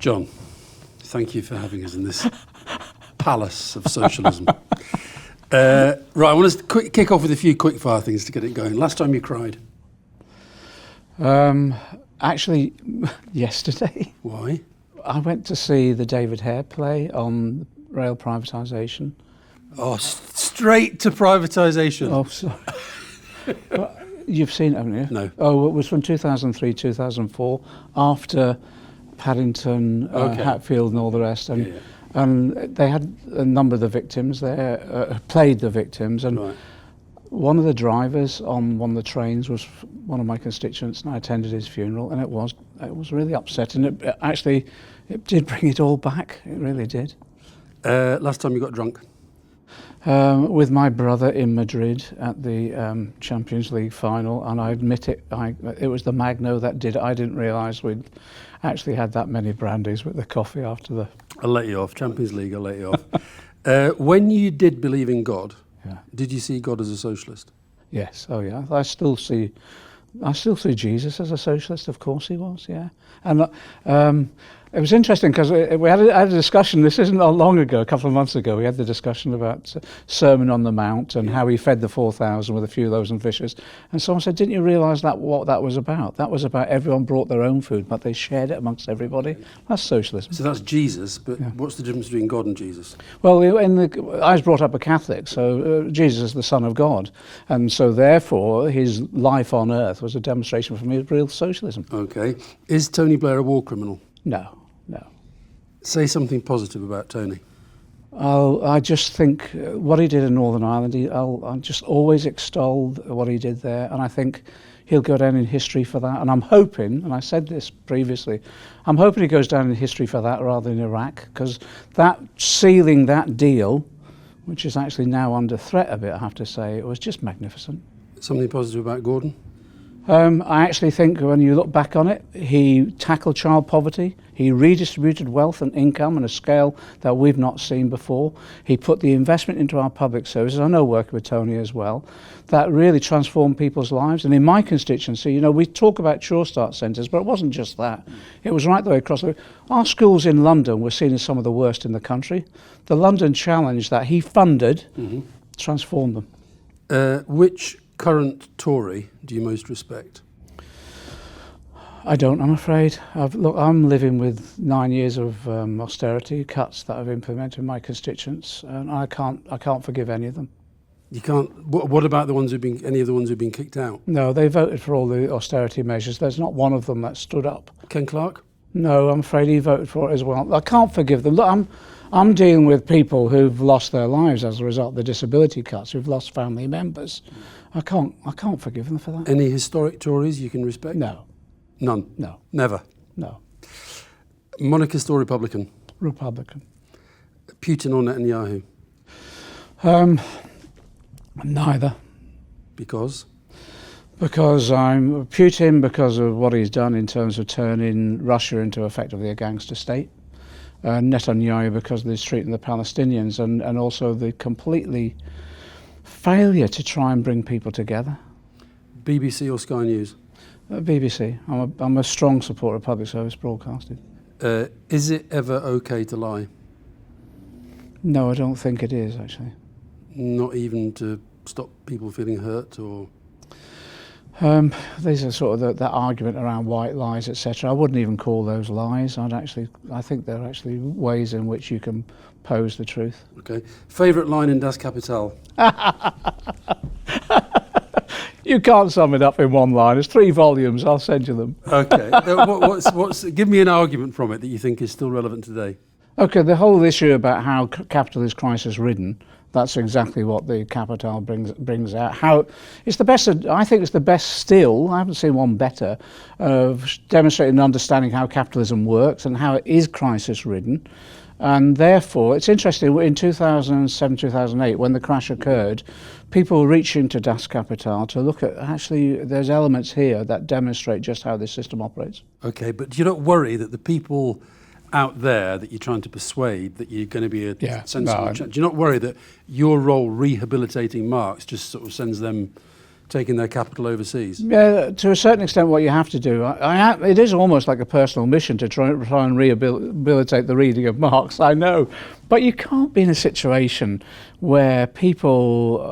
John, thank you for having us in this palace of socialism. Right, I want to kick off with a few quick-fire things to get it going. Last time you cried? Actually, yesterday. Why? I went to see the David Hare play on rail privatisation. Oh, straight to privatisation. Oh, sorry. Well, you've seen it, haven't you? No. Oh, it was from 2003, 2004, after Paddington, Hatfield and all the rest. And, and they had a number of the victims there, played the victims. And Right. one of the drivers on one of the trains was one of my constituents, and I attended his funeral, and it was really upsetting. It did bring it all back. It really did. Last time you got drunk? With my brother in Madrid at the Champions League final, and I admit it, it was the Magno that did it. I didn't realise we'd actually had that many brandies with the coffee after the... I'll let you off. Champions League, I'll let you off. When you did believe in God, did you see God as a socialist? Yes, oh yeah. I still see Jesus as a socialist, of course he was, yeah. And it was interesting because we had a discussion, this isn't long ago, a couple of months ago, we had the discussion about Sermon on the Mount and how he fed the 4,000 with a few loaves and fishes. And someone said, didn't you realise what that was about? That was about everyone brought their own food, but they shared it amongst everybody. That's socialism. So that's Jesus, but what's the difference between God and Jesus? Well, I was brought up a Catholic, so Jesus is the Son of God. And so therefore, his life on earth was a demonstration for me of real socialism. Okay. Is Tony Blair a war criminal? No. Say something positive about Tony. I just think what he did in Northern Ireland, I'll just always extol what he did there, and I think he'll go down in history for that. And I'm hoping, and I said this previously, I'm hoping he goes down in history for that rather than Iraq, because sealing that deal, which is actually now under threat a bit, I have to say, it was just magnificent. Something positive about Gordon? I actually think when you look back on it, he tackled child poverty, he redistributed wealth and income on a scale that we've not seen before. He put the investment into our public services, I know working with Tony as well, that really transformed people's lives. And in my constituency, we talk about Sure Start centres, but it wasn't just that. It was right the way across. Our schools in London were seen as some of the worst in the country. The London Challenge that he funded transformed them. Which current Tory do you most respect? I don't, I'm afraid. I'm living with 9 years of austerity cuts that I've implemented in my constituents, and I can't forgive any of them. You can't. What about any of the ones who've been kicked out? No, they voted for all the austerity measures. There's not one of them that stood up. Ken Clarke? No, I'm afraid he voted for it as well. I can't forgive them. Look, I'm dealing with people who've lost their lives as a result of the disability cuts, who've lost family members. I can't forgive them for that. Any historic Tories you can respect? No. None? No. Never? No. Monarchist or Republican? Republican. Putin or Netanyahu? Neither. Because? Because I'm Putin because of what he's done in terms of turning Russia into effectively a gangster state. Netanyahu because of his treating the Palestinians and also the completely failure to try and bring people together. BBC or Sky News? BBC. I'm a strong supporter of public service broadcasting. Is it ever okay to lie? No, I don't think it is, actually. Not even to stop people feeling hurt or... There's a sort of that argument around white lies, etc. I wouldn't even call those lies. I think they're actually ways in which you can pose the truth. Okay. Favourite line in Das Kapital? You can't sum it up in one line. It's 3 volumes. I'll send you them. Okay. Give me an argument from it that you think is still relevant today. Okay, the whole issue about how capital is crisis-ridden, that's exactly what the Capital brings out. How it's the best. I think it's the best still. I haven't seen one better of demonstrating and understanding how capitalism works and how it is crisis-ridden. And therefore, it's interesting. In 2007, 2008, when the crash occurred, people were reaching to Das Kapital to look at actually there's elements here that demonstrate just how this system operates. Okay, but do you not worry that the people out there that you're trying to persuade that you're going to be a sensible... Do you not worry that your role rehabilitating Marx just sort of sends them taking their capital overseas. Yeah, to a certain extent, what you have to do, it is almost like a personal mission to try and rehabilitate the reading of Marx, I know. But you can't be in a situation where people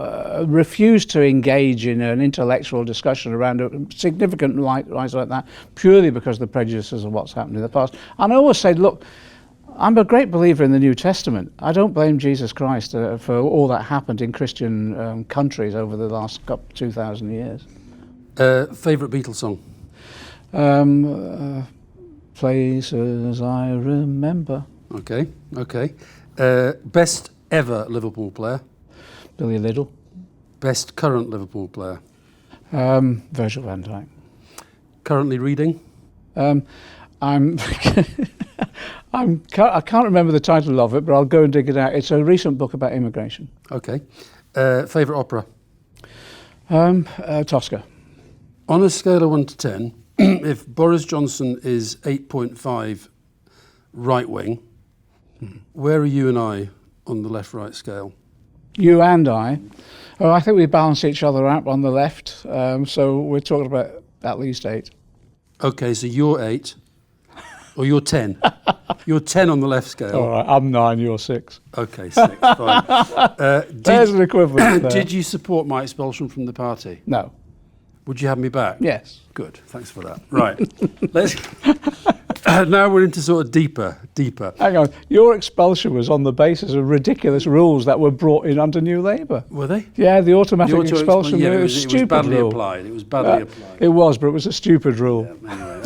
refuse to engage in an intellectual discussion around a significant rise like that purely because of the prejudices of what's happened in the past. And I always say, look, I'm a great believer in the New Testament. I don't blame Jesus Christ for all that happened in Christian countries over the last 2,000 years. Favourite Beatles song? Places I Remember. Okay. Best ever Liverpool player? Billy Liddell. Best current Liverpool player? Virgil van Dijk. Currently reading? I can't remember the title of it, but I'll go and dig it out. It's a recent book about immigration. Okay. Favourite opera? Tosca. On a scale of 1 to 10, if Boris Johnson is 8.5 right wing, where are you and I on the left-right scale? You and I. Oh, I think we balance each other out on the left. So we're talking about at least 8. Okay, so you're 8, or you're 10. You're 10 on the left scale. All right, I'm 9, you're 6. Okay, 6, fine. There's an equivalent there. Did you support my expulsion from the party? No. Would you have me back? Yes. Good, thanks for that. Right, let's... now we're into sort of deeper. Hang on, your expulsion was on the basis of ridiculous rules that were brought in under New Labour. Were they? Yeah, the automatic expulsion yeah, rule it was stupid. It was badly rule. applied. It was badly applied. It was, but it was a stupid rule. Yeah, anyway,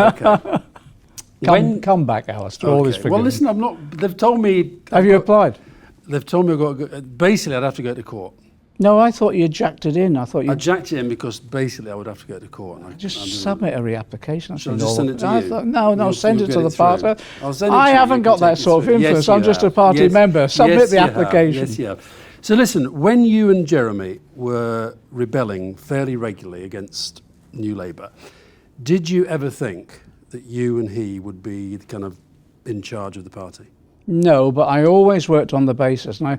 okay. Come back, Alastair. All is forgiven. Well, listen, I'm not. They've told me. Have you applied? They've told me I've got to go, basically I'd have to go to court. No, I thought you jacked it in. I jacked it in because basically I would have to go to court. And just submit a reapplication. Shall I just send it to you? No, send it to the party. I'll send it to I you. haven't got that sort of influence. I'm just a party member. Submit the application. Yes, you have. So listen, when you and Jeremy were rebelling fairly regularly against New Labour, did you ever think that you and he would be kind of in charge of the party? No, but I always worked on the basis, and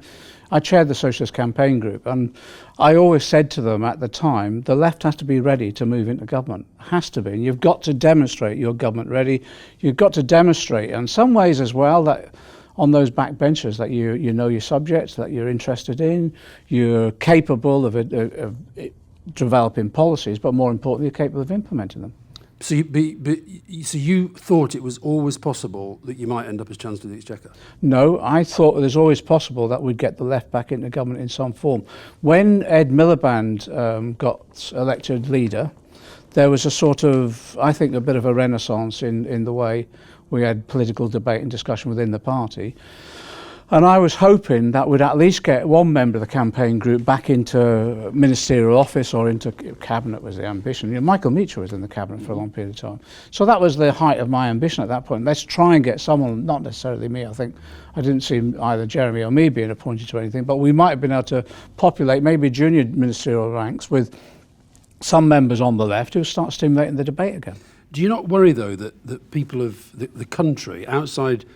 I chaired the Socialist Campaign Group, and I always said to them at the time, the left has to be ready to move into government. Has to be. And you've got to demonstrate you're government ready. You've got to demonstrate, in some ways as well, that on those backbenchers that you know your subjects, that you're interested in, you're capable of developing policies, but more importantly, you're capable of implementing them. So you thought it was always possible that you might end up as Chancellor of the Exchequer? No, I thought it was always possible that we'd get the left back into government in some form. When Ed Miliband got elected leader, there was a sort of, I think, a bit of a renaissance in the way we had political debate and discussion within the party. And I was hoping that we'd at least get one member of the campaign group back into ministerial office or into cabinet was the ambition. You know, Michael Meacher was in the cabinet for a long period of time. So that was the height of my ambition at that point. Let's try and get someone, not necessarily me, I think. I didn't see either Jeremy or me being appointed to anything, but we might have been able to populate maybe junior ministerial ranks with some members on the left who start stimulating the debate again. Do you not worry, though, that people of the country, outside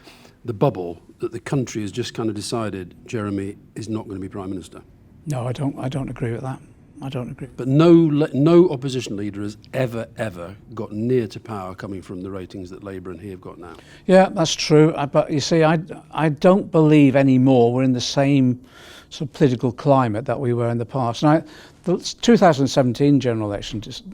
the bubble, that the country has just kind of decided Jeremy is not going to be Prime Minister? No, I don't agree with that. I don't agree. But no opposition leader has ever got near to power coming from the ratings that Labour and he have got now. Yeah, that's true. But you see, I don't believe anymore we're in the same sort of political climate that we were in the past. And the 2017 general election just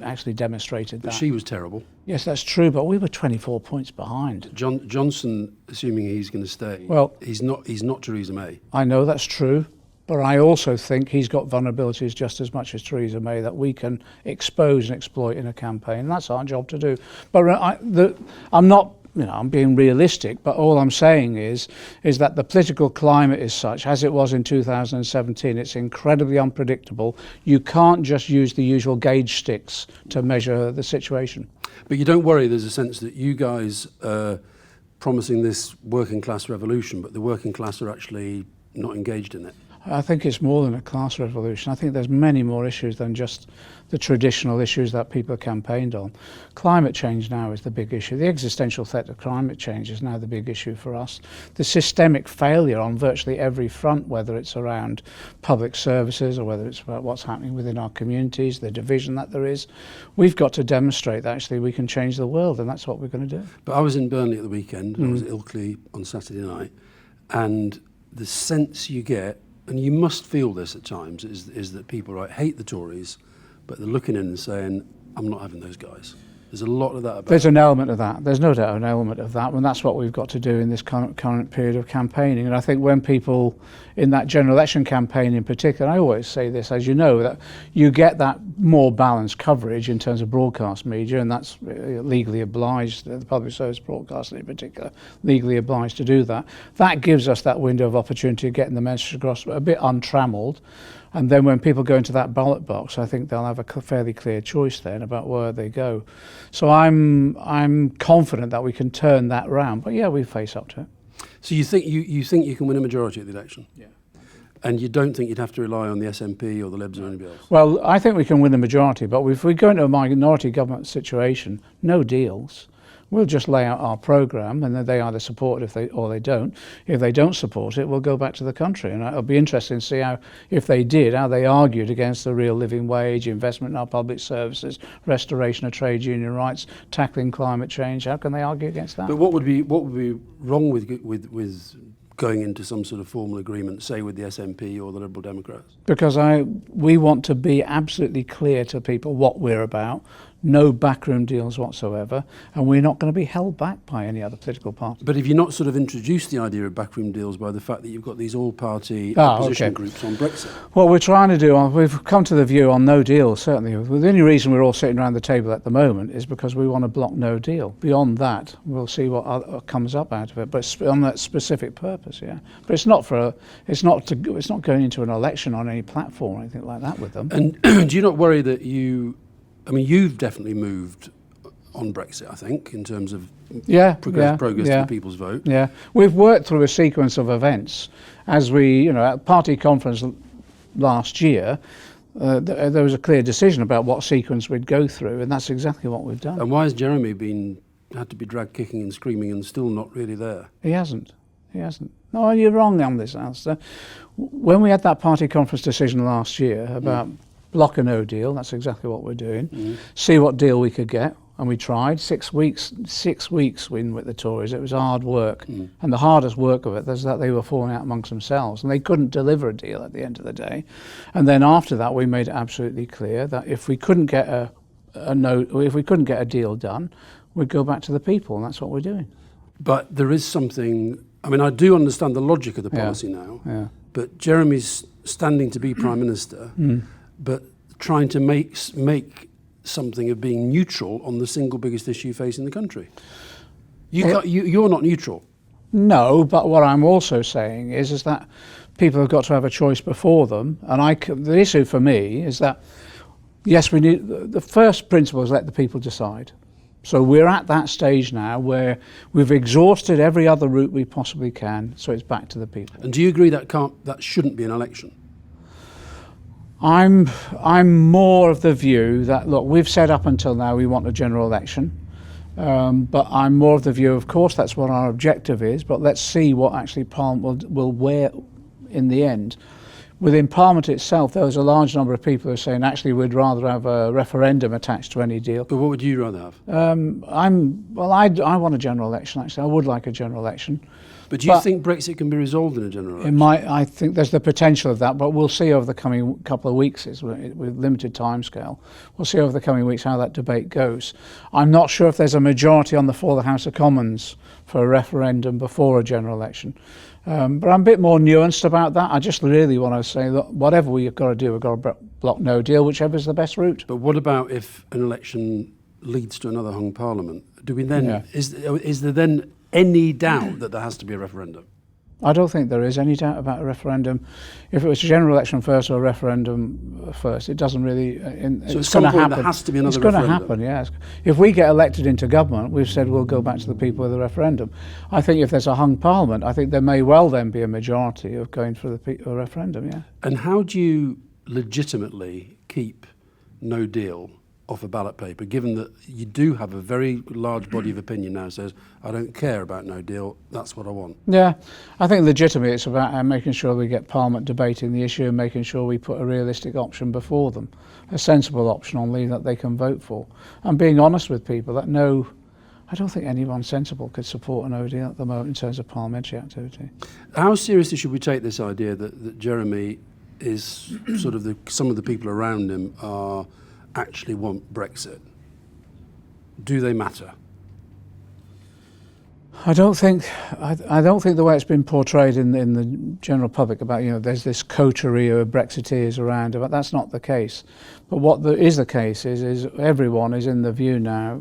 actually demonstrated that. But she was terrible. Yes, that's true, but we were 24 points behind. Johnson, assuming he's going to stay, well, he's not Theresa May. I know that's true, but I also think he's got vulnerabilities just as much as Theresa May that we can expose and exploit in a campaign. That's our job to do. But I'm not, I'm being realistic, but all I'm saying is that the political climate is such, as it was in 2017, it's incredibly unpredictable. You can't just use the usual gauge sticks to measure the situation. But you don't worry, there's a sense that you guys are promising this working class revolution, but the working class are actually not engaged in it. I think it's more than a class revolution. I think there's many more issues than just the traditional issues that people campaigned on. Climate change now is the big issue. The existential threat of climate change is now the big issue for us. The systemic failure on virtually every front, whether it's around public services or whether it's about what's happening within our communities, the division that there is. We've got to demonstrate that actually we can change the world, and that's what we're going to do. But I was in Burnley at the weekend. I was at Ilkley on Saturday night, and the sense you get, and you must feel this at times, is that people hate the Tories, but they're looking in and saying, I'm not having those guys. There's a lot of that about There's an element of that. There's no doubt an element of that, and that's what we've got to do in this current period of campaigning. And I think when people, in that general election campaign in particular, I always say this, as you know, that you get that more balanced coverage in terms of broadcast media, and that's legally obliged, the public service broadcasting in particular, legally obliged to do that. That gives us that window of opportunity of getting the message across a bit untrammeled. And then when people go into that ballot box, I think they'll have a fairly clear choice then about where they go. So I'm confident that we can turn that round. But yeah, we face up to it. So you think you can win a majority at the election? Yeah. And you don't think you'd have to rely on the SNP or the Libs or anybody else? Well, I think we can win the majority, but if we go into a minority government situation, no deals. We'll just lay out our programme, and then they either support it or they don't. If they don't support it, we'll go back to the country. And it'll be interesting to see how, if they did, how they argued against the real living wage, investment in our public services, restoration of trade union rights, tackling climate change. How can they argue against that? But what would be wrong with going into some sort of formal agreement, say with the SNP or the Liberal Democrats? Because we want to be absolutely clear to people what we're about. No backroom deals whatsoever, and we're not going to be held back by any other political party. But if you're not sort of introduced the idea of backroom deals by the fact that you've got these all-party opposition groups on Brexit? What we're trying to do, we've come to the view on no deal, certainly. The only reason we're all sitting around the table at the moment is because we want to block no deal. Beyond that, we'll see what comes up out of it, but on that specific purpose, yeah. But it's not going into an election on any platform or anything like that with them. And do you not worry that you've definitely moved on Brexit, I think, in terms of progress to the people's vote. Yeah, we've worked through a sequence of events. As we, at party conference last year, there was a clear decision about what sequence we'd go through, and that's exactly what we've done. And why has Jeremy had to be dragged kicking and screaming and still not really there? He hasn't. No, you're wrong on this, Alastair. When we had that party conference decision last year about block a no deal, that's exactly what we're doing. See what deal we could get, and we tried. 6 weeks win with the Tories. It was hard work, and the hardest work of it was that they were falling out amongst themselves, and they couldn't deliver a deal at the end of the day. And then after that, we made it absolutely clear that if we couldn't get a deal done, we'd go back to the people, and that's what we're doing. But there is something. I do understand the logic of the policy now. But Jeremy's standing to be Prime Minister. But trying to make something of being neutral on the single biggest issue facing the country. You're not neutral. No, but what I'm also saying is that people have got to have a choice before them. And the issue for me is that, yes, we need the first principle is let the people decide. So we're at that stage now where we've exhausted every other route we possibly can. So it's back to the people. And do you agree that shouldn't be an election? I'm more of the view that, look, we've said up until now we want a general election, but I'm more of the view, of course, that's what our objective is, but let's see what actually Parliament will wear in the end. Within Parliament itself, there was a large number of people who are saying, actually, we'd rather have a referendum attached to any deal. But what would you rather have? I want a general election, actually. I would like a general election. But do you think Brexit can be resolved in a general election? I think there's the potential of that, but we'll see over the coming couple of weeks, with limited timescale. We'll see over the coming weeks how that debate goes. I'm not sure if there's a majority on the floor of the House of Commons for a referendum before a general election. But I'm a bit more nuanced about that. I just really want to say that whatever we've got to do, we've got to block no deal, whichever is the best route. But what about if an election leads to another hung parliament? Do we then is there then any doubt that there has to be a referendum? I don't think there is any doubt about a referendum. If it was a general election first or a referendum first, it doesn't really. So at some point there has to be another referendum. It's going to happen, yes. If we get elected into government, we've said we'll go back to the people with a referendum. I think if there's a hung parliament, I think there may well then be a majority of going for a referendum, yeah. And how do you legitimately keep no deal off a ballot paper, given that you do have a very large body of opinion now says, I don't care about no deal, that's what I want? Yeah, I think legitimately it's about making sure we get Parliament debating the issue and making sure we put a realistic option before them, a sensible option on leave that they can vote for, and being honest with people that no, I don't think anyone sensible could support a no deal at the moment in terms of parliamentary activity. How seriously should we take this idea that Jeremy is sort of some of the people around him are actually want Brexit? Do they matter? I don't think the way it's been portrayed in the general public about, there's this coterie of Brexiteers around, but that's not the case. But what is the case is everyone is in the view now.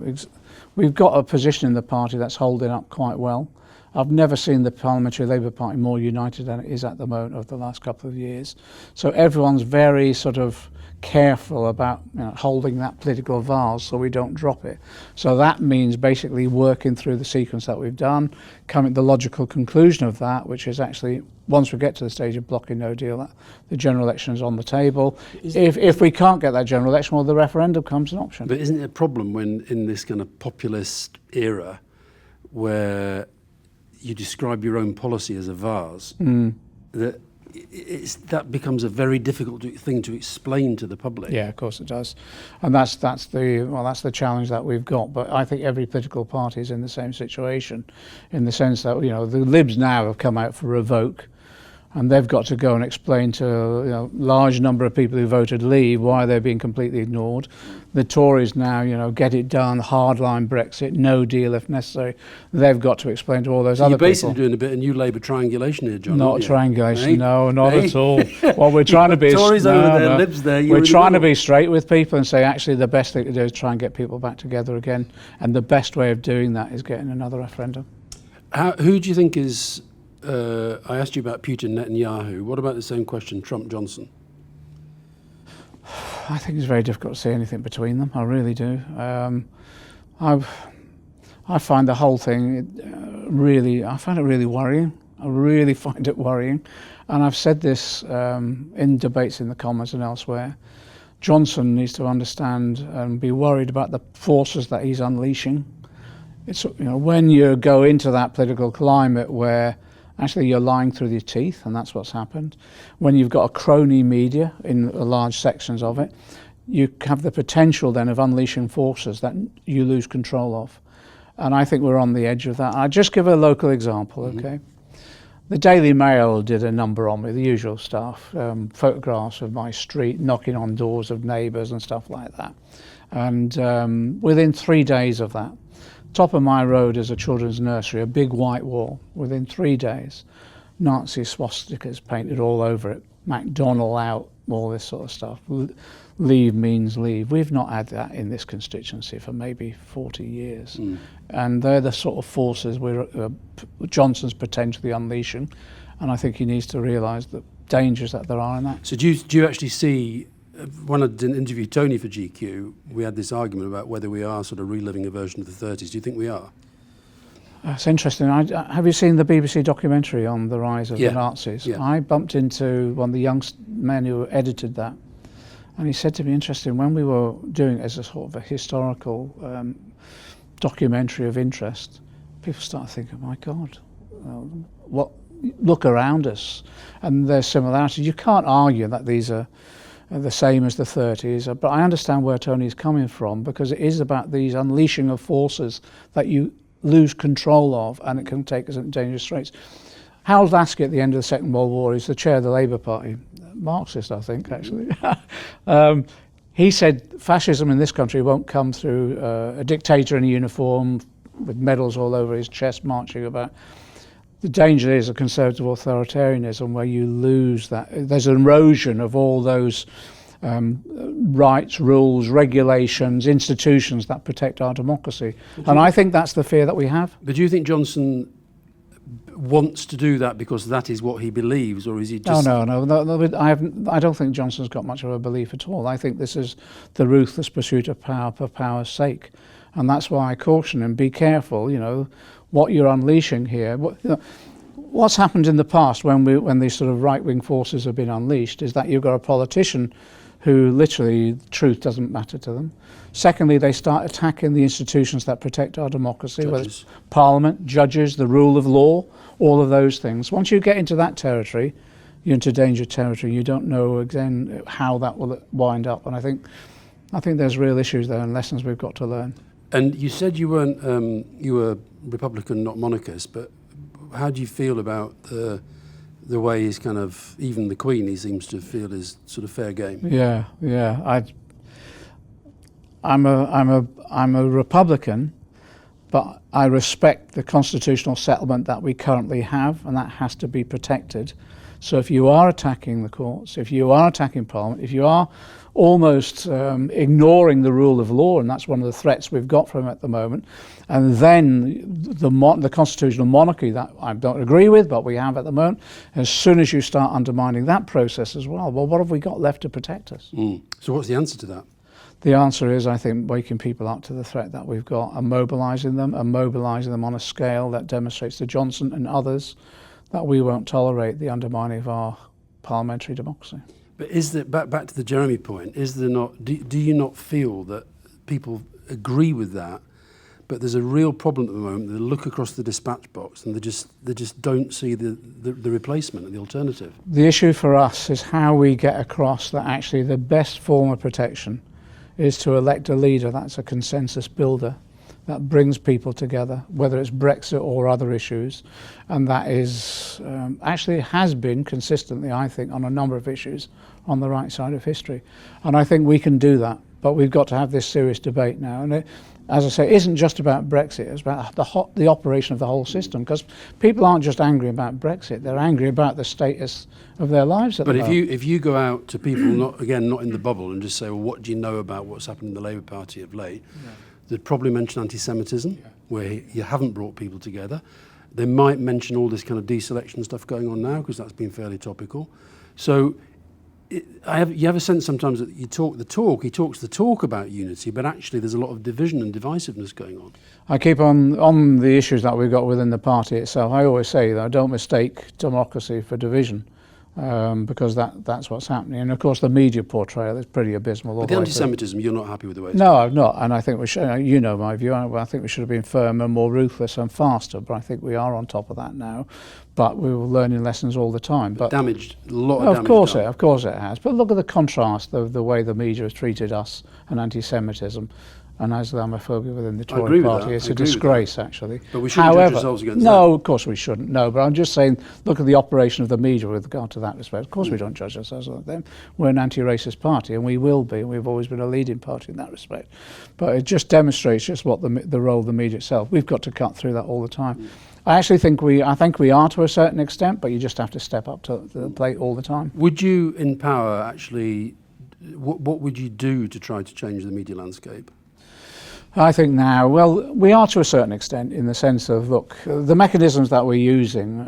We've got a position in the party that's holding up quite well. I've never seen the Parliamentary Labour Party more united than it is at the moment over the last couple of years. So everyone's very sort of careful about holding that political vase so we don't drop it. So that means basically working through the sequence that we've done, coming to the logical conclusion of that, which is actually once we get to the stage of blocking no deal, that the general election is on the table. If we can't get that general election, well, the referendum becomes an option. But isn't it a problem when in this kind of populist era where you describe your own policy as a vase, that becomes a very difficult thing to explain to the public? Yeah, of course it does, and that's the challenge that we've got. But I think every political party is in the same situation, in the sense that the Libs now have come out for revoke, and they've got to go and explain to a large number of people who voted Leave why they're being completely ignored. The Tories now, get it done, hardline Brexit, no deal if necessary. They've got to explain to all those other people. You're basically doing a bit of New Labour triangulation here, John. Not triangulation, no, not at all. Well, we're trying to be Tories over there, Libs there. We're trying to be straight with people and say actually the best thing to do is try and get people back together again, and the best way of doing that is getting another referendum. Who do you think is? I asked you about Putin, Netanyahu. What about the same question, Trump, Johnson? I think it's very difficult to see anything between them. I really do. I find the whole thing I find it really worrying. I really find it worrying. And I've said this in debates in the Commons and elsewhere. Johnson needs to understand and be worried about the forces that he's unleashing. It's when you go into that political climate where actually you're lying through your teeth, and that's what's happened. When you've got a crony media in large sections of it, you have the potential then of unleashing forces that you lose control of. And I think we're on the edge of that. I'll just give a local example, okay? The Daily Mail did a number on me, the usual stuff, photographs of my street, knocking on doors of neighbours and stuff like that. And within 3 days of that, top of my road is a children's nursery, a big white wall. Within 3 days, Nazi swastikas painted all over it, McDonnell out, all this sort of stuff. Leave means leave. We've not had that in this constituency for maybe 40 years. And they're the sort of forces Johnson's potentially unleashing. And I think he needs to realise the dangers that there are in that. So do you actually see, when I did interview Tony for GQ, we had this argument about whether we are sort of reliving a version of the 30s. Do you think we are? It's interesting. Have you seen the BBC documentary on the rise of the Nazis? Yeah. I bumped into one of the young men who edited that, and he said to me, interesting, when we were doing it as a sort of a historical documentary of interest, people started thinking, my God, look around us, and there's similarities. You can't argue that these are the same as the 30s, but I understand where Tony's coming from, because it is about these unleashing of forces that you lose control of, and it can take us into dangerous straits. Harold Laski at the end of the Second World War, he's the chair of the Labour Party, Marxist I think actually, he said fascism in this country won't come through a dictator in a uniform with medals all over his chest marching about. The danger is a conservative authoritarianism where you lose that. There's an erosion of all those rights, rules, regulations, institutions that protect our democracy. And I think that's the fear that we have. But do you think Johnson wants to do that because that is what he believes, or is he just... No. I don't think Johnson's got much of a belief at all. I think this is the ruthless pursuit of power for power's sake. And that's why I caution him, be careful, what you're unleashing here. What's happened in the past when these sort of right-wing forces have been unleashed is that you've got a politician who literally truth doesn't matter to them. Secondly, they start attacking the institutions that protect our democracy, whether it's Parliament, judges, the rule of law, all of those things. Once you get into that territory, you're into danger territory. You don't know again how that will wind up. And I think there's real issues there and lessons we've got to learn. And you said you were Republican, not monarchist, but how do you feel about the way he's kind of, even the Queen, he seems to feel is sort of fair game? Yeah. I'm a Republican, but I respect the constitutional settlement that we currently have, and that has to be protected. So if you are attacking the courts, if you are attacking Parliament, if you are almost ignoring the rule of law, and that's one of the threats we've got from him at the moment, and then the constitutional monarchy that I don't agree with, but we have at the moment, as soon as you start undermining that process as well what have we got left to protect us? So what's the answer to that? The answer is, I think, waking people up to the threat that we've got and mobilising them on a scale that demonstrates to Johnson and others that we won't tolerate the undermining of our parliamentary democracy. But is there, back to the Jeremy point, is there not, do you not feel that people agree with that, but there's a real problem at the moment? They look across the dispatch box and they just don't see the replacement and the alternative. The issue for us is how we get across that actually the best form of protection is to elect a leader that's a consensus builder, that brings people together, whether it's Brexit or other issues, and that is actually has been consistently, I think, on a number of issues on the right side of history. And I think we can do that, but we've got to have this serious debate now. And it, as I say, it isn't just about Brexit, it's about the operation of the whole system, because people aren't just angry about Brexit, they're angry about the status of their lives at the moment. But if you go out to people, not in the bubble, and just say, well, what do you know about what's happened in the Labour Party of late? Yeah. They'd probably mention anti-Semitism, where you haven't brought people together. They might mention all this kind of deselection stuff going on now, because that's been fairly topical. So you have a sense sometimes that he talks the talk about unity, but actually there's a lot of division and divisiveness going on. I keep on the issues that we've got within the party itself. I always say that I don't mistake democracy for division. Because that's what's happening. And of course the media portrayal is pretty abysmal. But the anti-Semitism, you're not happy with the way it's No, I'm not, and I think we should, you know my view, I think we should have been firmer, more ruthless and faster, but I think we are on top of that now. But we were learning lessons all the time. But damaged, a lot of damage. Of course it has. But look at the contrast of the way the media has treated us and anti-Semitism and Islamophobia within the Tory party. It's a disgrace, actually. But we shouldn't judge ourselves against that. No, of course we shouldn't. No, but I'm just saying, look at the operation of the media with regard to that respect. Of course we don't judge ourselves like them. We're an anti-racist party, and we will be, and we've always been a leading party in that respect. But it just demonstrates just what the role of the media itself. We've got to cut through that all the time. I actually think we are to a certain extent, but you just have to step up to the plate all the time. Would you, in power, actually, what would you do to try to change the media landscape? I think now, well, we are to a certain extent in the sense of, look, the mechanisms that we're using,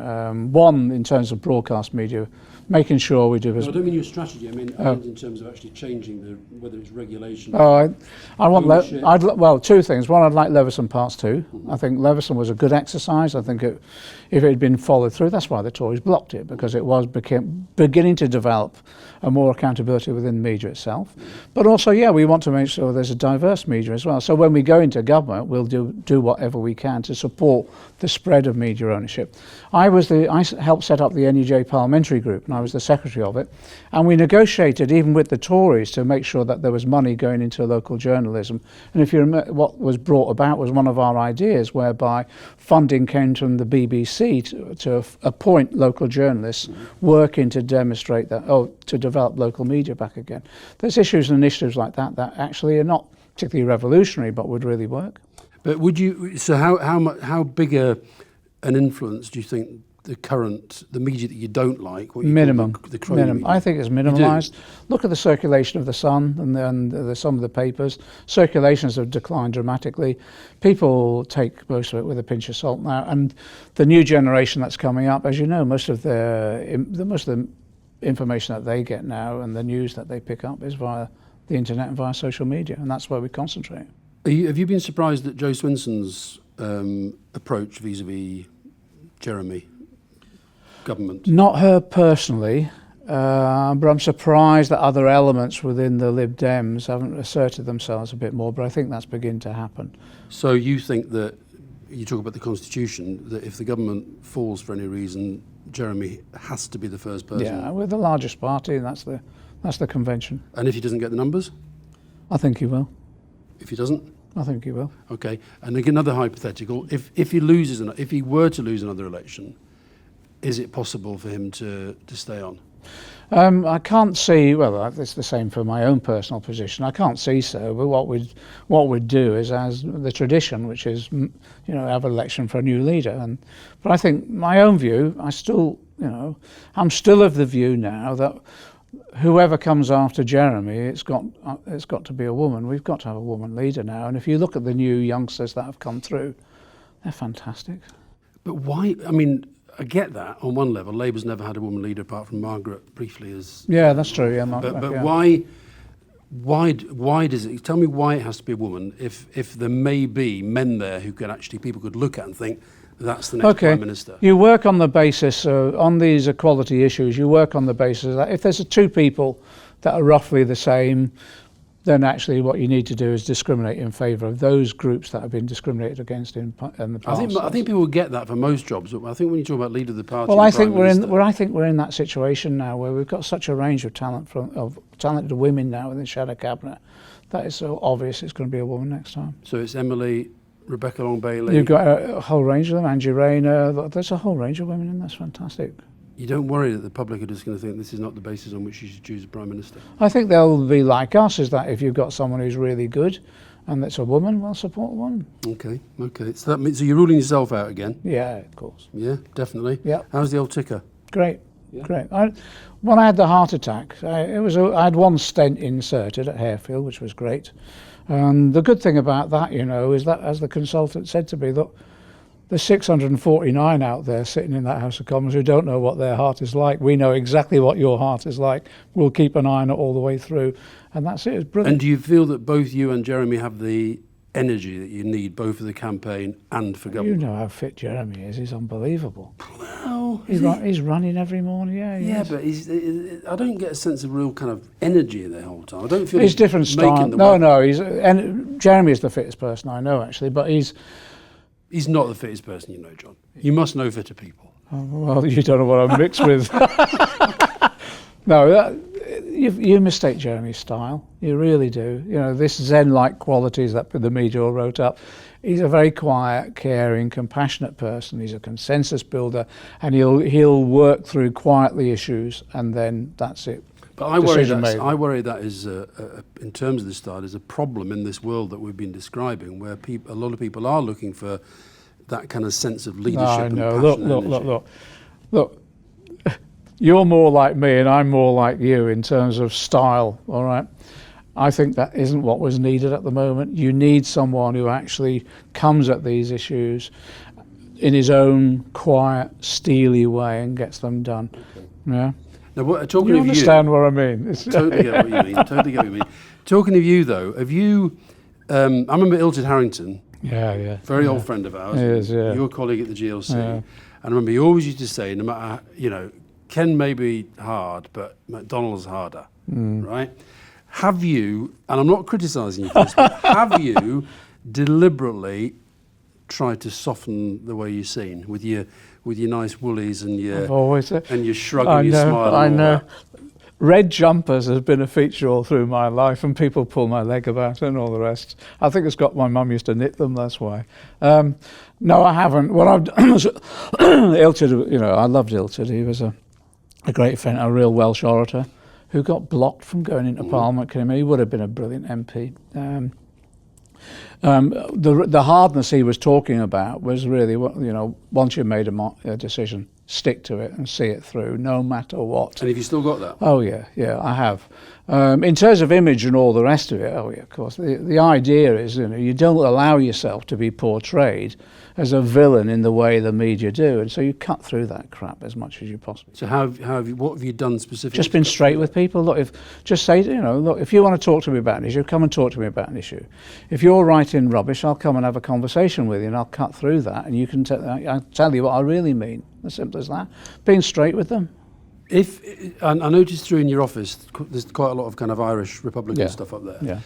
one, in terms of broadcast media, making sure we do... No, I don't mean your strategy, I mean in terms of actually changing whether it's regulation... I want two things. One, I'd like Leveson Parts 2. I think Leveson was a good exercise. I think if it had been followed through, that's why the Tories blocked it, because it was beginning to develop a more accountability within the media itself. But also, we want to make sure there's a diverse media as well. So when we go into government, we'll do whatever we can to support the spread of media ownership. I helped set up the NUJ parliamentary group, and I was the secretary of it. And we negotiated, even with the Tories, to make sure that there was money going into local journalism. And if you remember, what was brought about was one of our ideas, whereby funding came from the BBC to appoint local journalists working to demonstrate that, to develop local media back again. There's issues and initiatives like that that actually are not particularly revolutionary, but would really work. But would you? So how big an influence do you think the media that you don't like? What you Minimum. call the crony Minimum. media? I think it's minimised. Look at the circulation of the Sun and some of the papers. Circulations have declined dramatically. People take most of it with a pinch of salt now. And the new generation that's coming up, as you know, most of the information that they get now and the news that they pick up is via the internet and via social media, and that's where we concentrate. Have you been surprised at Jo Swinson's approach vis-a-vis Jeremy government? Not her personally, but I'm surprised that other elements within the Lib Dems haven't asserted themselves a bit more, but I think that's beginning to happen. So you think that, you talk about the Constitution, that if the government falls for any reason, Jeremy has to be the first person? Yeah, we're the largest party, and that's the convention. And if he doesn't get the numbers? I think he will. If he doesn't? I think he will. Okay, and again, another hypothetical, if he were to lose another election, is it possible for him to stay on? I can't see, well, it's the same for my own personal position. I can't see so, but what we'd do is, as the tradition, which is, have an election for a new leader. But I think my own view, I'm still of the view now that whoever comes after Jeremy, it's got to be a woman. We've got to have a woman leader now. And if you look at the new youngsters that have come through, they're fantastic. But why? I mean, I get that on one level. Labour's never had a woman leader apart from Margaret briefly as. Yeah, that's true. Yeah, but yeah. why does it? Tell me why it has to be a woman. If there may be men there who people could look at and think that's the next Prime Minister. You work on the basis on these equality issues. You work on the basis that if there's two people that are roughly the same, then actually what you need to do is discriminate in favour of those groups that have been discriminated against in the past. I think people will get that for most jobs, but I think when you talk about leader of the party, well, I think we're in that situation now where we've got such a range of talented women now in the shadow cabinet that it's so obvious it's going to be a woman next time. So it's Emily, Rebecca Long-Bailey. You've got a whole range of them, Angie Rayner. There's a whole range of women in. That's fantastic. You don't worry that the public are just going to think this is not the basis on which you should choose a Prime Minister? I think they'll be like us, is that if you've got someone who's really good and that's a woman, well, support a woman. Okay. So that means, so you're ruling yourself out again? Yeah, of course. Yeah, definitely. Yeah. How's the old ticker? Great. Great. When I had the heart attack, I had one stent inserted at Harefield, which was great. And the good thing about that, is that, as the consultant said to me, look, there's 649 out there sitting in that House of Commons who don't know what their heart is like. We know exactly what your heart is like. We'll keep an eye on it all the way through. And that's it. It's brilliant. And do you feel that both you and Jeremy have the energy that you need, both for the campaign and for government? You know how fit Jeremy is. He's unbelievable. Well, he's running every morning. Yeah, but I don't get a sense of real kind of energy the whole time. I don't feel he's different style. Jeremy is the fittest person I know, actually, but he's not the fittest person you know, John. You must know fitter people. Oh, well, you don't know what I'm mixed with. No, you mistake Jeremy's style. You really do. This Zen-like qualities that the media all wrote up. He's a very quiet, caring, compassionate person. He's a consensus builder, and he'll work through quietly issues, and then that's it. But I worry that is, in terms of this style, is a problem in this world that we've been describing, where a lot of people are looking for that kind of sense of leadership. I know. Look. You're more like me, and I'm more like you in terms of style. All right. I think that isn't what was needed at the moment. You need someone who actually comes at these issues in his own quiet, steely way and gets them done. Okay. Yeah. Now, talking you of understand what I mean? Totally get what you mean. Talking of you, though, have you? I remember Ilford Harrington. Yeah. Very old friend of ours. He is, yeah. Your colleague at the GLC. Yeah. And I remember he always used to say, no matter, Ken may be hard, but McDonnell's harder, right? Have you? And I'm not criticising you for this, but have you deliberately tried to soften the way you're seen with your nice woolies and your shrug and your smile? I know. Red jumpers has been a feature all through my life, and people pull my leg about and all the rest. I think my mum used to knit them, that's why. No, I haven't. What I've done was, Ilford, I loved Ilford. He was a great friend, a real Welsh orator who got blocked from going into Parliament. He would have been a brilliant MP. The hardness he was talking about was really, once you made a decision, stick to it and see it through, no matter what. And have you still got that? Oh yeah, I have. In terms of image and all the rest of it, oh yeah, of course. The idea is, you don't allow yourself to be portrayed as a villain in the way the media do, and so you cut through that crap as much as you possibly. So what have you done specifically? Just been straight with people. Look, just say, look, if you want to talk to me about an issue, come and talk to me about an issue. If you're writing rubbish, I'll come and have a conversation with you, and I'll cut through that, and you can I'll tell you what I really mean. As simple as that. Being straight with them. I noticed through in your office, there's quite a lot of kind of Irish Republican stuff up there. Yeah.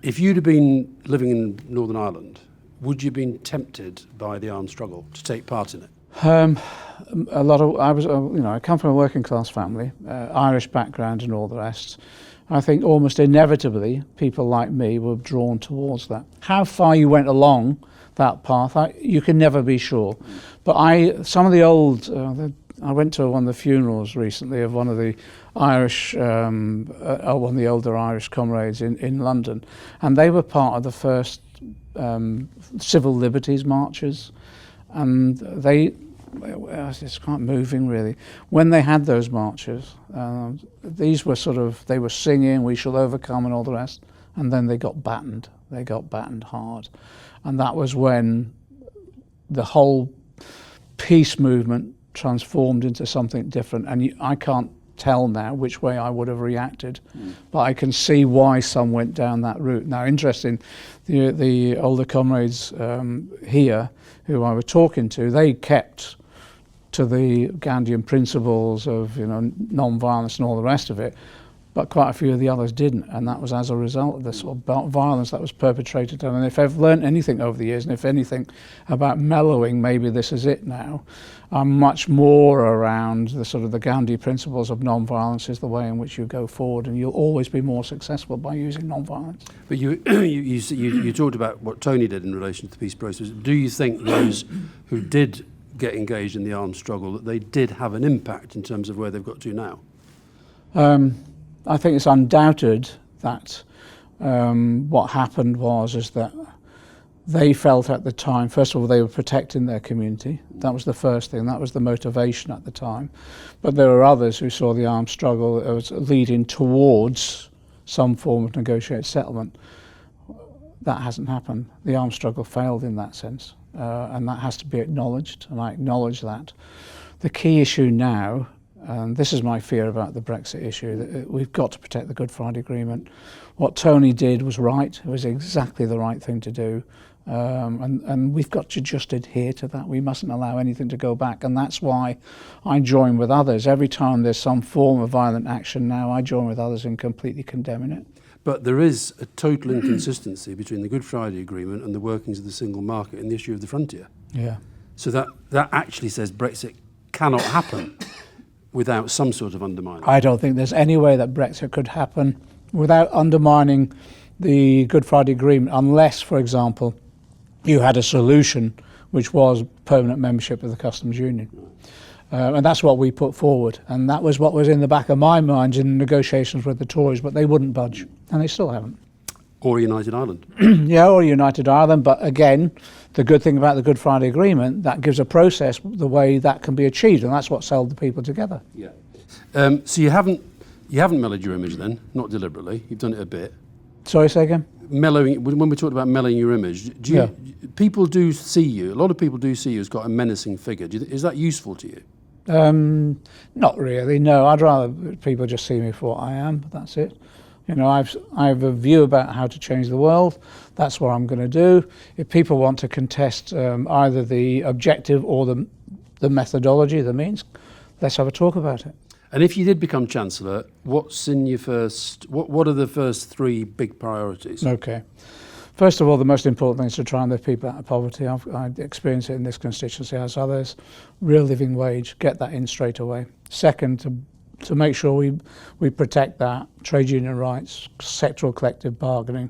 If you'd have been living in Northern Ireland, would you have been tempted by the armed struggle to take part in it? I come from a working class family, Irish background and all the rest. I think almost inevitably people like me were drawn towards that. How far you went along that path, you can never be sure. But some of the old, I went to one of the funerals recently of one of the Irish, one of the older Irish comrades in London, and they were part of the first civil liberties marches, and it's quite moving really. When they had those marches, these were they were singing, "We shall overcome" and all the rest, and then they got battened. They got battened hard. And that was when the whole peace movement transformed into something different. And I can't tell now which way I would have reacted, but I can see why some went down that route. Now, interesting, the older comrades here who I was talking to, they kept to the Gandhian principles of non-violence and all the rest of it, but quite a few of the others didn't, and that was as a result of the sort of violence that was perpetrated. And if I've learnt anything over the years, and if anything about mellowing, maybe this is it now, I'm much more around the sort of the Gandhi principles of non-violence is the way in which you go forward, and you'll always be more successful by using non-violence. But you talked about what Tony did in relation to the peace process. Do you think those who did get engaged in the armed struggle, that they did have an impact in terms of where they've got to now? I think it's undoubted that what happened is that they felt at the time, first of all, they were protecting their community. That was the first thing. That was the motivation at the time. But there were others who saw the armed struggle as leading towards some form of negotiated settlement. That hasn't happened. The armed struggle failed in that sense, and that has to be acknowledged, and I acknowledge that. The key issue now, and this is my fear about the Brexit issue, that we've got to protect the Good Friday Agreement. What Tony did was right. It was exactly the right thing to do. And we've got to just adhere to that. We mustn't allow anything to go back. And that's why I join with others. Every time there's some form of violent action now, I join with others in completely condemning it. But there is a total inconsistency between the Good Friday Agreement and the workings of the single market and the issue of the frontier. Yeah. So that actually says Brexit cannot happen without some sort of undermining. I don't think there's any way that Brexit could happen without undermining the Good Friday Agreement, unless, for example, you had a solution which was permanent membership of the Customs Union. And that's what we put forward. And that was what was in the back of my mind in negotiations with the Tories, but they wouldn't budge, and they still haven't. Or United Ireland. Yeah, or United Ireland. But again, the good thing about the Good Friday Agreement, that gives a process the way that can be achieved, and that's what's held the people together. Yeah. So you haven't mellowed your image then, not deliberately. You've done it a bit. Sorry, say again? Mellowing. When we talked about mellowing your image, people do see you. A lot of people do see you as quite a menacing figure. Is that useful to you? Not really. No, I'd rather people just see me for what I am. But that's it. I have a view about how to change the world. That's what I'm going to do. If people want to contest either the objective or the methodology, the means, let's have a talk about it. And if you did become Chancellor, what's in your first? What are the first three big priorities? Okay. First of all, the most important thing is to try and lift people out of poverty. I experience it in this constituency as others. Real living wage, get that in straight away. Second, to make sure we protect that, trade union rights, sectoral collective bargaining.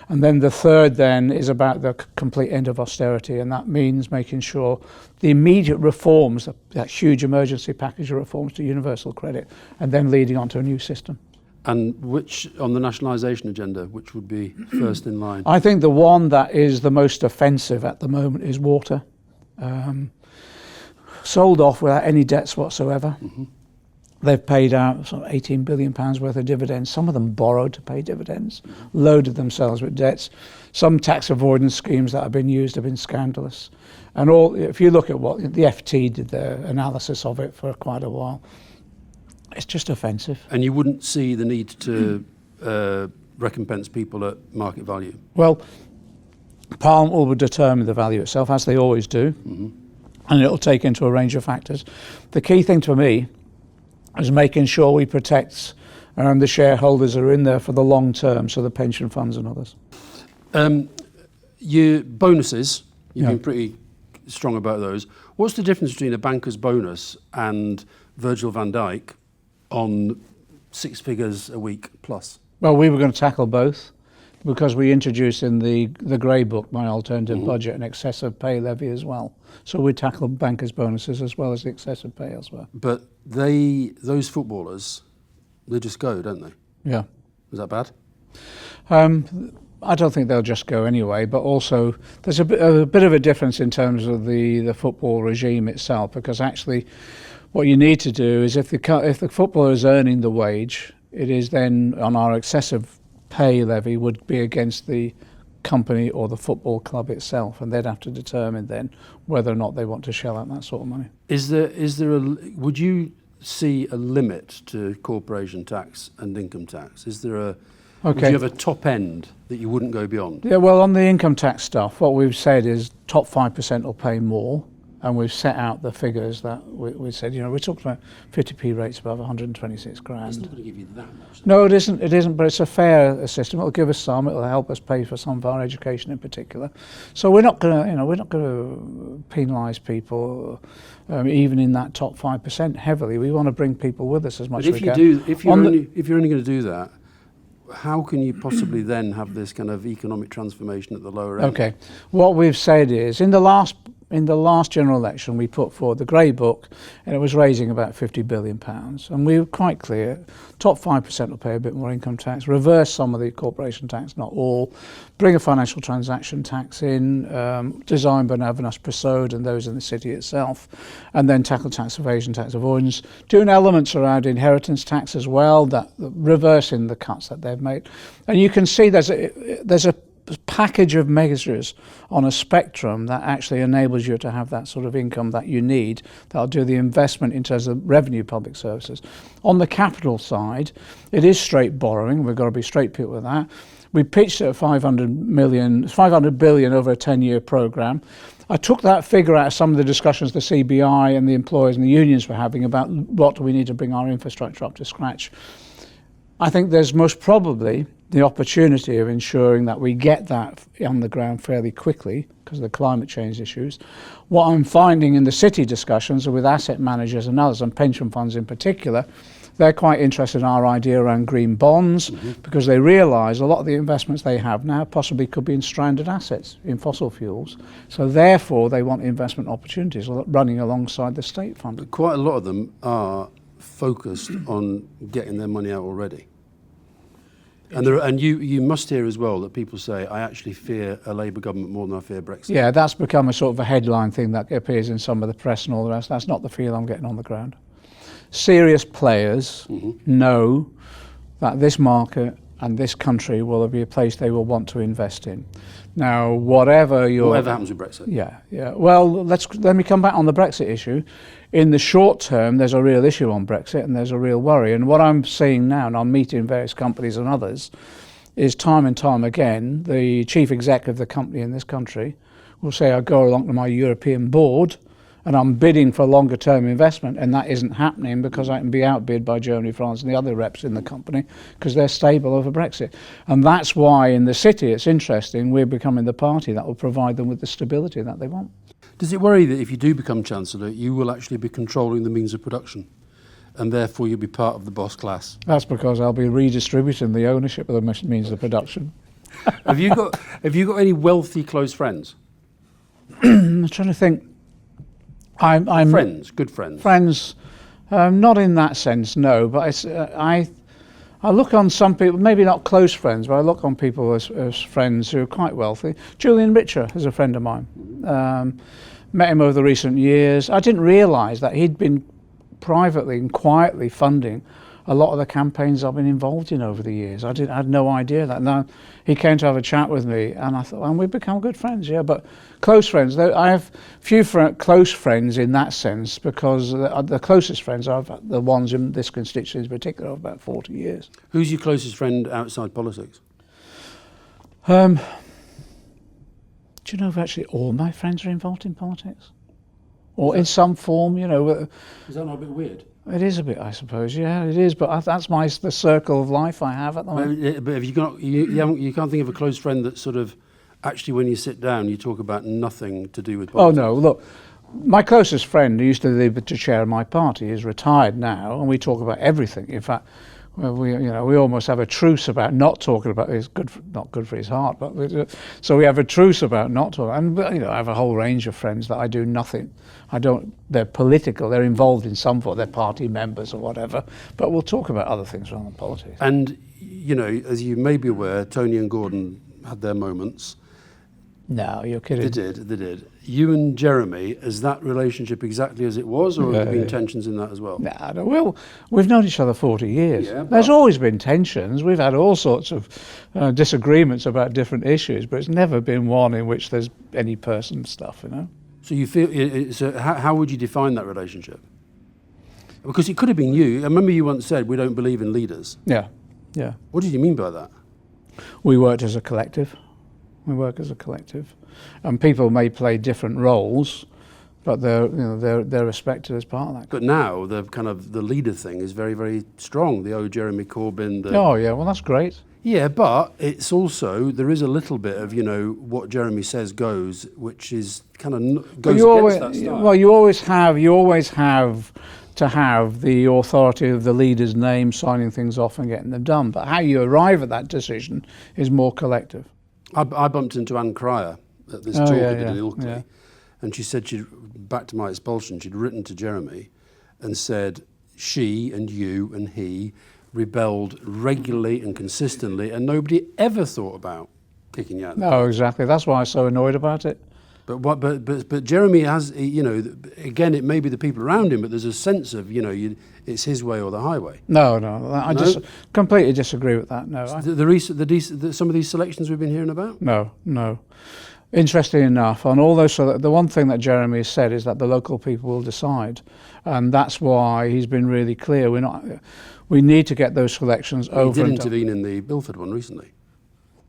And then the third then is about the complete end of austerity, and that means making sure the immediate reforms, that huge emergency package of reforms to universal credit, and then leading on to a new system. And which, on the nationalisation agenda, which would be first in line? I think the one that is the most offensive at the moment is water. sold off without any debts whatsoever. They've paid out sort of £18 billion worth of dividends. Some of them borrowed to pay dividends, loaded themselves with debts. Some tax avoidance schemes that have been used have been scandalous. And if you look at what the FT did their analysis of it for quite a while, it's just offensive. And you wouldn't see the need to recompense people at market value? Well, Parliament will determine the value itself, as they always do, and it'll take into a range of factors. The key thing to me is making sure we protect the shareholders who are in there for the long term, so the pension funds and others. Your bonuses, you've been pretty strong about those. What's the difference between a banker's bonus and Virgil van Dijk on 6 figures a week plus? Well, we were going to tackle both because we introduced in the Grey Book, my alternative budget, an excessive pay levy as well. So we tackled bankers' bonuses as well as the excessive pay elsewhere. But those footballers, they just go, don't they? Yeah. Is that bad? I don't think they'll just go anyway, but also there's a bit of a difference in terms of the football regime itself, because actually what you need to do is if the footballer is earning the wage, it is then on our excessive pay levy would be against the company or the football club itself, and they'd have to determine then whether or not they want to shell out that sort of money. Would you see a limit to corporation tax and income tax? Would you have a top end that you wouldn't go beyond? Yeah, well, on the income tax stuff, what we've said is top 5% will pay more, and we've set out the figures that we said, we're talking about 50p rates above 126 grand. It's not going to give you that much. No, it isn't, but it's a fair system. It'll give us some, it'll help us pay for some of our education in particular. So we're not going to penalise people, even in that top 5% heavily. We want to bring people with us as much as we can. If you're only going to do that, how can you possibly then have this kind of economic transformation at the lower end? Okay, what we've said is in the last general election we put forward the Grey Book, and it was raising about £50 billion, and we were quite clear, top 5% will pay a bit more income tax, reverse some of the corporation tax, not all, bring a financial transaction tax in, designed by Navanas Prasad and those in the city itself, and then tackle tax evasion, tax avoidance, doing elements around inheritance tax as well, that reversing the cuts that they've made. And you can see there's a package of measures on a spectrum that actually enables you to have that sort of income that you need, that'll do the investment in terms of revenue public services. On the capital side, it is straight borrowing. We've got to be straight people with that. We pitched it at 500 billion over a 10-year programme. I took that figure out of some of the discussions the CBI and the employers and the unions were having about what do we need to bring our infrastructure up to scratch. I think there's most probably the opportunity of ensuring that we get that on the ground fairly quickly because of the climate change issues. What I'm finding in the city discussions with asset managers and others, and pension funds in particular, they're quite interested in our idea around green bonds because they realise a lot of the investments they have now possibly could be in stranded assets in fossil fuels. So therefore they want investment opportunities running alongside the state fund. But quite a lot of them are focused on getting their money out already. And you must hear as well that people say, I actually fear a Labour government more than I fear Brexit. Yeah, that's become a sort of a headline thing that appears in some of the press and all the rest. That's not the feel I'm getting on the ground. Serious players know that this market and this country will be a place they will want to invest in. Now, whatever happens with Brexit. Yeah. Well, let me come back on the Brexit issue. In the short term, there's a real issue on Brexit and there's a real worry. And what I'm seeing now, and I'm meeting various companies and others, is time and time again, the chief exec of the company in this country will say, I go along to my European board and I'm bidding for longer term investment, and that isn't happening because I can be outbid by Germany, France and the other reps in the company because they're stable over Brexit. And that's why in the city, it's interesting, we're becoming the party that will provide them with the stability that they want. Does it worry that if you do become Chancellor, you will actually be controlling the means of production and therefore you'll be part of the boss class? That's because I'll be redistributing the ownership of the means of production. Have you got any wealthy close friends? I'm trying to think. I'm friends, good friends. Friends, not in that sense, no. But I look on some people, maybe not close friends, but I look on people as friends who are quite wealthy. Julian Richer is a friend of mine. met him over the recent years. I didn't realise that he'd been privately and quietly funding a lot of the campaigns I've been involved in over the years. I had no idea that. Now he came to have a chat with me, and I thought, and we've become good friends, yeah. But close friends, I have few close friends in that sense, because the closest friends are the ones in this constituency in particular of about 40 years. Who's your closest friend outside politics? Do you know if actually all my friends are involved in politics? Or in some form, you know. Is that not a bit weird? It is a bit, I suppose. Yeah, it is. But that's the circle of life I have at the moment. But have you got you can't think of a close friend that sort of actually, when you sit down, you talk about nothing to do with politics? Oh no, look, my closest friend who used to be the chair of my party is retired now, and we talk about everything. In fact, we almost have a truce about not talking about. It's not good for his heart, but so we have a truce about not talking. And I have a whole range of friends that I do nothing. They're political. They're involved in some form. They're party members or whatever. But we'll talk about other things rather than politics. And as you may be aware, Tony and Gordon had their moments. No, you're kidding. They did. You and Jeremy, is that relationship exactly as it was, or have there been tensions in that as well? No, well, we've known each other 40 years. Yeah, There's always been tensions. We've had all sorts of disagreements about different issues, but it's never been one in which there's any personal stuff, So you feel, so how would you define that relationship? Because it could have been you. I remember you once said, we don't believe in leaders. Yeah. What did you mean by that? We worked as a collective. We work as a collective, and people may play different roles, but they're respected as part of that. But now the kind of the leader thing is very, very strong. The Jeremy Corbyn. Oh yeah, well that's great. Yeah, but it's also, there is a little bit of what Jeremy says goes, which is kind of goes against that style. Well, you always have to have the authority of the leader's name signing things off and getting them done. But how you arrive at that decision is more collective. I bumped into Anne Cryer at this talk I did in Ilkley, and she said, back to my expulsion, she'd written to Jeremy and said she and you and he rebelled regularly and consistently, and nobody ever thought about kicking you out. No, exactly. That's why I'm so annoyed about it. But Jeremy has, again, it may be the people around him, but there's a sense of, it's his way or the highway. No, I just completely disagree with that. No, some of these selections we've been hearing about. No. Interesting enough, and although the one thing that Jeremy has said is that the local people will decide, and that's why he's been really clear. We need to get those selections over. He did intervene in the Bilford one recently.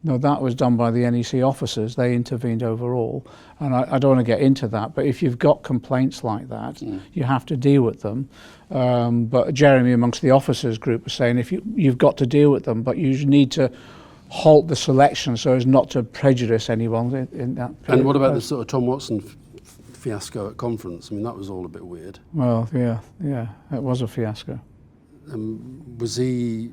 No, that was done by the NEC officers. They intervened overall, and I don't want to get into that, but if you've got complaints like that, you have to deal with them. But Jeremy, amongst the officers group, was saying you've got to deal with them, but you need to halt the selection so as not to prejudice anyone in that period. And what about the sort of Tom Watson fiasco at conference? I mean, that was all a bit weird. Well, yeah, it was a fiasco. Was he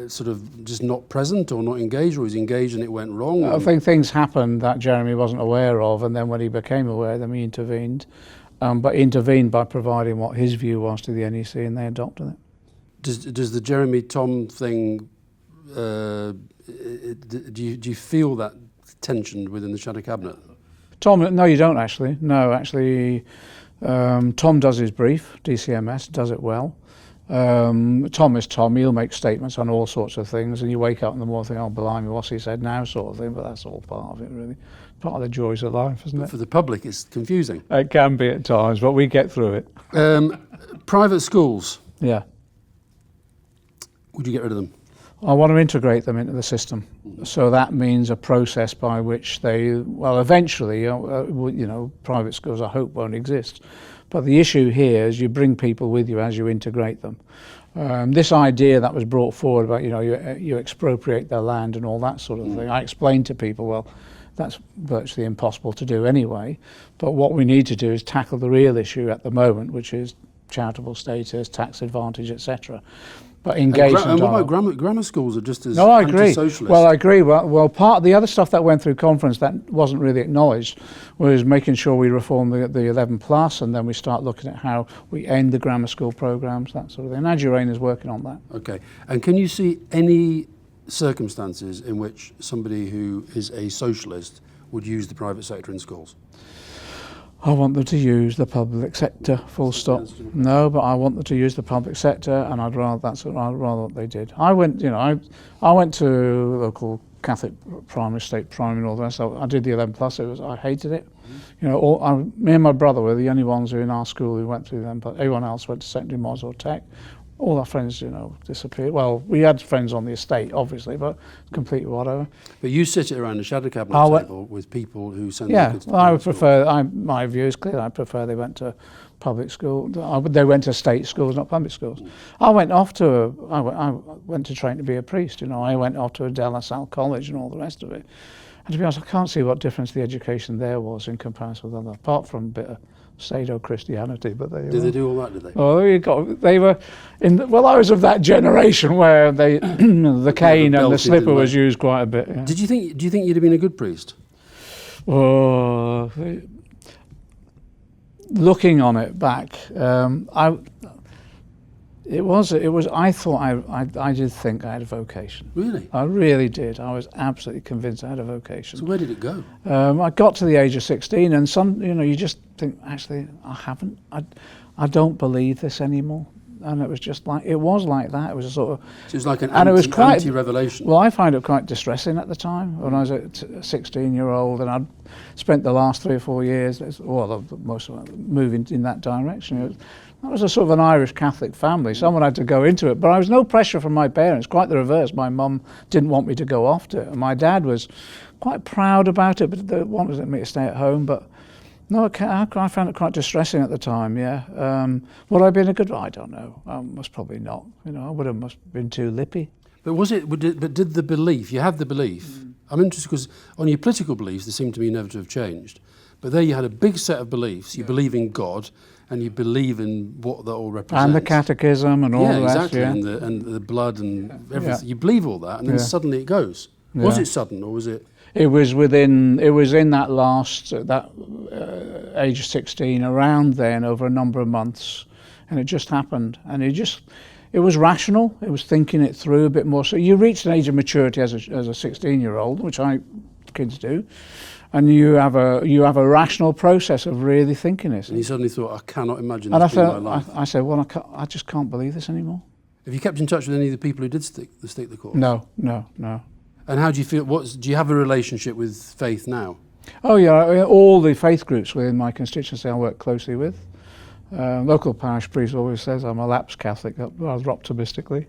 sort of just not present or not engaged, or was he engaged and it went wrong? I think things happened that Jeremy wasn't aware of, and then when he became aware, then he intervened. But intervened by providing what his view was to the NEC, and they adopted it. Does the Jeremy Tom thing, do you feel that tension within the Shadow Cabinet? Tom, no, you don't actually. No, actually, Tom does his brief, DCMS, does it well. Tom is Tom, he'll make statements on all sorts of things, and you wake up in the morning and think, oh, blimey, what's he said now, sort of thing, but that's all part of it, really. Part of the joys of life, isn't it? For the public, it's confusing. It can be at times, but we get through it. Private schools. Yeah. Would you get rid of them? I want to integrate them into the system. So that means a process by which eventually, private schools, I hope, won't exist. But the issue here is you bring people with you as you integrate them. This idea that was brought forward about, you expropriate their land and all that sort of thing, I explained to people, well, that's virtually impossible to do anyway. But what we need to do is tackle the real issue at the moment, which is charitable status, tax advantage, etc. But engagement. And what about grammar schools are just as I agree. anti-socialist? Well, I agree. Well, part of the other stuff that went through conference that wasn't really acknowledged was making sure we reform the 11 plus, and then we start looking at how we end the grammar school programs, that sort of thing. And Adjurain is working on that. Okay. And can you see any circumstances in which somebody who is a socialist would use the private sector in schools? I want them to use the public sector, full stop. No, but I want them to use the public sector, and I'd rather what they did. I went to local Catholic primary, state primary, and all the rest. I did the 11+. I hated it. You know, me and my brother were the only ones who in our school who went through them. But everyone else went to secondary, Moz or Tech. All our friends, disappeared. Well, we had friends on the estate, obviously, but completely whatever. But you sit around the shadow cabinet table with people who send their kids to I would prefer. My view is clear. I prefer they went to public school. They went to state schools, not public schools. I went to train to be a priest. I went off to a De La Salle college and all the rest of it. And to be honest, I can't see what difference the education there was in comparison with other, apart from a bit of pseudo-Christianity. But did they do all that? Did they? Oh, they were I was of that generation where the cane and the slipper was used quite a bit. Yeah. Do you think you'd have been a good priest? Looking on it back, I thought I did think I had a vocation. Really? I really did. I was absolutely convinced I had a vocation. So where did it go? I got to the age of 16, and you just think, actually, I haven't. I don't believe this anymore. And it was just like, it was like that. It was a sort of... So it was like an anti-revelation. Well, I found it quite distressing at the time when I was a 16-year-old, and I'd spent the last 3 or 4 years, most of it, moving in that direction. That was a sort of an Irish Catholic family. Someone had to go into it, but I was no pressure from my parents. Quite the reverse. My mum didn't want me to go off to it, and my dad was quite proud about it, but they wanted me to stay at home. But no, I found it quite distressing at the time. Yeah, would I have been a good? I don't know. Most probably not. I would have must have been too lippy. But did the belief? You had the belief. I'm interested because on your political beliefs, they seem to me never to have changed. But there you had a big set of beliefs. You believe in God, and you believe in what that all represents. And the catechism and all the rest. Exactly. And the blood and everything. Yeah. You believe all that, and then suddenly it goes. Yeah. Was it sudden, or was it? It was in that last age of 16, around then, over a number of months, and it just happened. And it was rational. It was thinking it through a bit more. So you reach an age of maturity as a 16-year-old, which kids do. And you have a rational process of really thinking this. And you suddenly thought, I cannot imagine this being my life. I said, well, I just can't believe this anymore. Have you kept in touch with any of the people who did stick the course? No. And how do you feel? Do you have a relationship with faith now? Oh yeah, all the faith groups within my constituency I work closely with. Local parish priest always says I'm a lapsed Catholic, rather optimistically.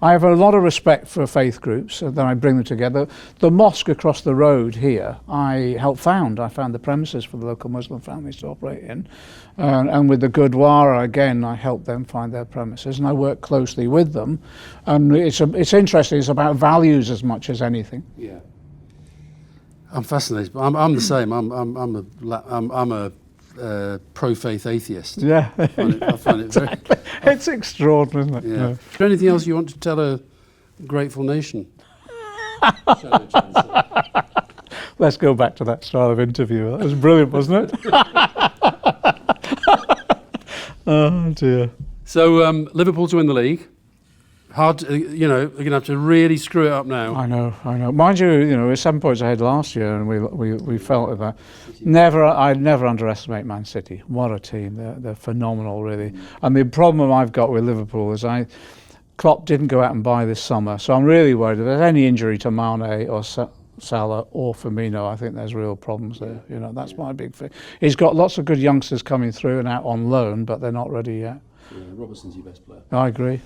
I have a lot of respect for faith groups, and then I bring them together. The mosque across the road here, I helped found. I found the premises for the local Muslim families to operate in. And with the Gurdwara, again, I helped them find their premises, and I work closely with them. And it's interesting, it's about values as much as anything. Yeah. I'm fascinated. I'm the same. I'm a pro-faith atheist. Yeah. I find it very... It's extraordinary, isn't it? Yeah. Is there anything else you want to tell a grateful nation? Let's go back to that style of interview. That was brilliant, wasn't it? Oh dear. So Liverpool to win the league. Hard, they're going to have to really screw it up now. I know. Mind you, we were 7 points ahead last year, and we felt that. I'd never underestimate Man City. What a team! They're phenomenal, really. And the problem I've got with Liverpool is Klopp didn't go out and buy this summer, so I'm really worried if there's any injury to Mane or Salah or Firmino. I think there's real problems there. That's my big thing. He's got lots of good youngsters coming through and out on loan, but they're not ready yet. Yeah, Robertson's your best player. I agree.